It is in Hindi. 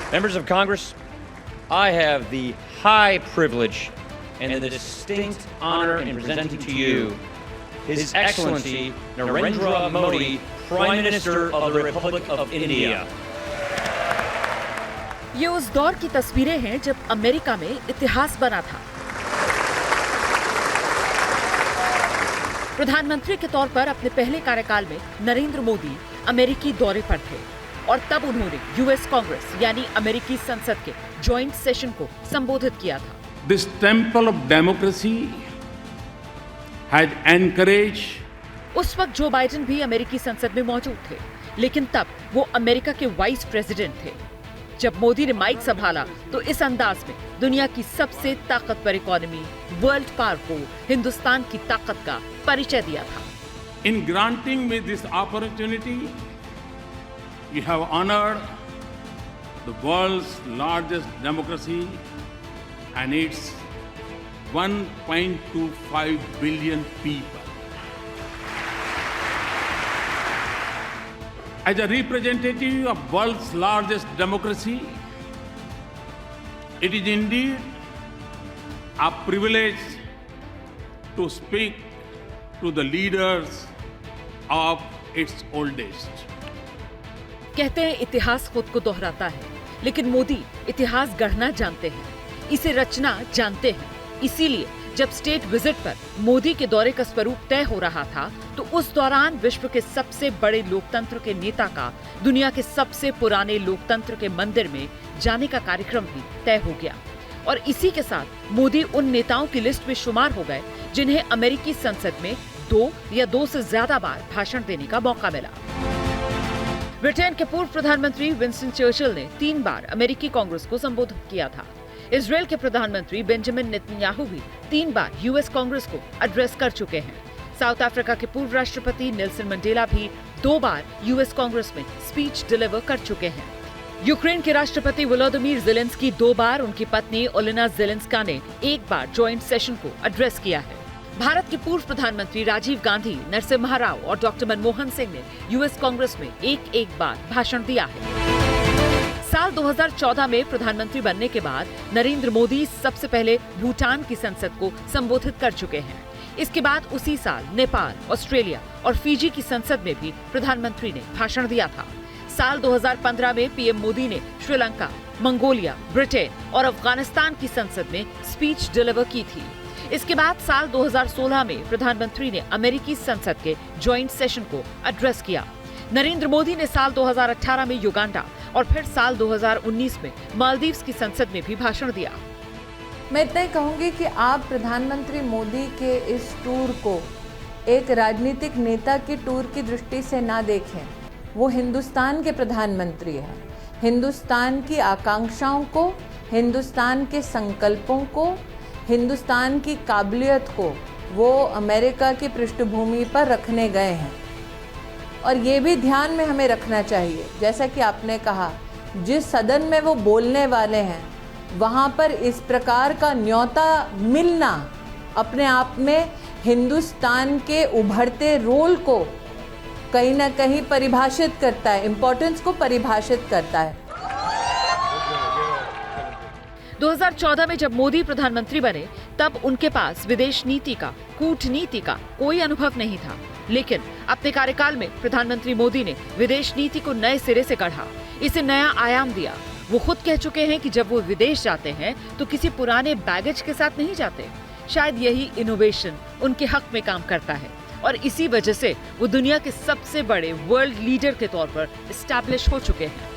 Members of Congress, I have the high privilege and the distinct honor in presenting to you His Excellency Narendra Modi, Prime Minister of the Republic of India. ये उस दौर की तस्वीरें हैं जब अमेरिका में इतिहास बना था। प्रधानमंत्री के तौर पर अपने पहले कार्यकाल में नरेंद्र मोदी अमेरिकी दौरे पर थे और तब उन्होंने यूएस कांग्रेस यानी अमेरिकी संसद के जॉइंट सेशन को संबोधित किया था। This temple of democracy had encouraged. उस वक्त जो बाइडेन भी अमेरिकी संसद में मौजूद थे, लेकिन तब वो अमेरिका के वाइस प्रेसिडेंट थे। जब मोदी ने माइक संभाला तो इस अंदाज में दुनिया की सबसे ताकतवर इकोनॉमी वर्ल्ड पावर को हिंदुस्तान की ताकत का परिचय दिया था। In granting me this opportunity, you have honored the world's largest democracy and its 1.25 billion people. As a representative of world's largest democracy, it is indeed a privilege to speak to the leaders of its oldest. कहते हैं इतिहास खुद को दोहराता है, लेकिन मोदी इतिहास गढ़ना जानते हैं, इसे रचना जानते हैं। इसीलिए जब स्टेट विजिट पर मोदी के दौरे का स्वरूप तय हो रहा था, तो उस दौरान विश्व के सबसे बड़े लोकतंत्र के नेता का दुनिया के सबसे पुराने लोकतंत्र के मंदिर में जाने का कार्यक्रम भी तय हो गया। और इसी के साथ मोदी उन नेताओं की लिस्ट में शुमार हो गए जिन्हें अमेरिकी संसद में 2 या 2 से ज्यादा बार भाषण देने का मौका मिला। ब्रिटेन के पूर्व प्रधानमंत्री विंस्टन चर्चिल ने 3 बार अमेरिकी कांग्रेस को संबोधित किया था। इजराइल के प्रधानमंत्री बेंजामिन नेतन्याहू भी 3 बार यूएस कांग्रेस को एड्रेस कर चुके हैं। साउथ अफ्रीका के पूर्व राष्ट्रपति नेल्सन मंडेला भी 2 बार यूएस कांग्रेस में स्पीच डिलीवर कर चुके हैं। यूक्रेन के राष्ट्रपति वोलोदिमीर ज़ेलेंस्की 2 बार, उनकी पत्नी ओलेना ज़ेलेंस्का ने 1 बार जॉइंट सेशन को एड्रेस किया है। भारत के पूर्व प्रधानमंत्री राजीव गांधी, नरसिम्हा राव और डॉक्टर मनमोहन सिंह ने यूएस कांग्रेस में एक बार भाषण दिया है। साल 2014 में प्रधानमंत्री बनने के बाद नरेंद्र मोदी सबसे पहले भूटान की संसद को संबोधित कर चुके हैं। इसके बाद उसी साल नेपाल, ऑस्ट्रेलिया और फिजी की संसद में भी प्रधानमंत्री ने भाषण दिया था। साल 2015 में पीएम मोदी ने श्रीलंका, मंगोलिया, ब्रिटेन और अफगानिस्तान की संसद में स्पीच डिलीवर की थी। इसके बाद साल 2016 में प्रधानमंत्री ने अमेरिकी संसद के जॉइंट सेशन को एड्रेस किया। नरेंद्र मोदी ने साल 2018 में युगांडा और फिर साल 2019 में मालदीव्स की संसद में भी भाषण दिया। मैं इतना ही कहूँगी कि आप प्रधानमंत्री मोदी के इस टूर को एक राजनीतिक नेता की टूर की दृष्टि से ना देखें। वो हिंदुस्तान के प्रधानमंत्री हैं। हिंदुस्तान की आकांक्षाओं को, हिंदुस्तान के संकल्पों को, हिंदुस्तान की काबिलियत को वो अमेरिका की पृष्ठभूमि पर रखने गए हैं। और ये भी ध्यान में हमें रखना चाहिए, जैसा कि आपने कहा, जिस सदन में वो बोलने वाले हैं वहाँ पर इस प्रकार का न्योता मिलना अपने आप में हिंदुस्तान के उभरते रोल को कहीं ना कहीं परिभाषित करता है, इम्पोर्टेंस को परिभाषित करता है। 2014 में जब मोदी प्रधानमंत्री बने, तब उनके पास विदेश नीति का, कूटनीति का कोई अनुभव नहीं था। लेकिन अपने कार्यकाल में प्रधानमंत्री मोदी ने विदेश नीति को नए सिरे से गढ़ा, इसे नया आयाम दिया। वो खुद कह चुके हैं कि जब वो विदेश जाते हैं तो किसी पुराने बैगेज के साथ नहीं जाते। शायद यही इनोवेशन उनके हक में काम करता है और इसी वजह से वो दुनिया के सबसे बड़े वर्ल्ड लीडर के तौर पर एस्टैब्लिश हो चुके हैं।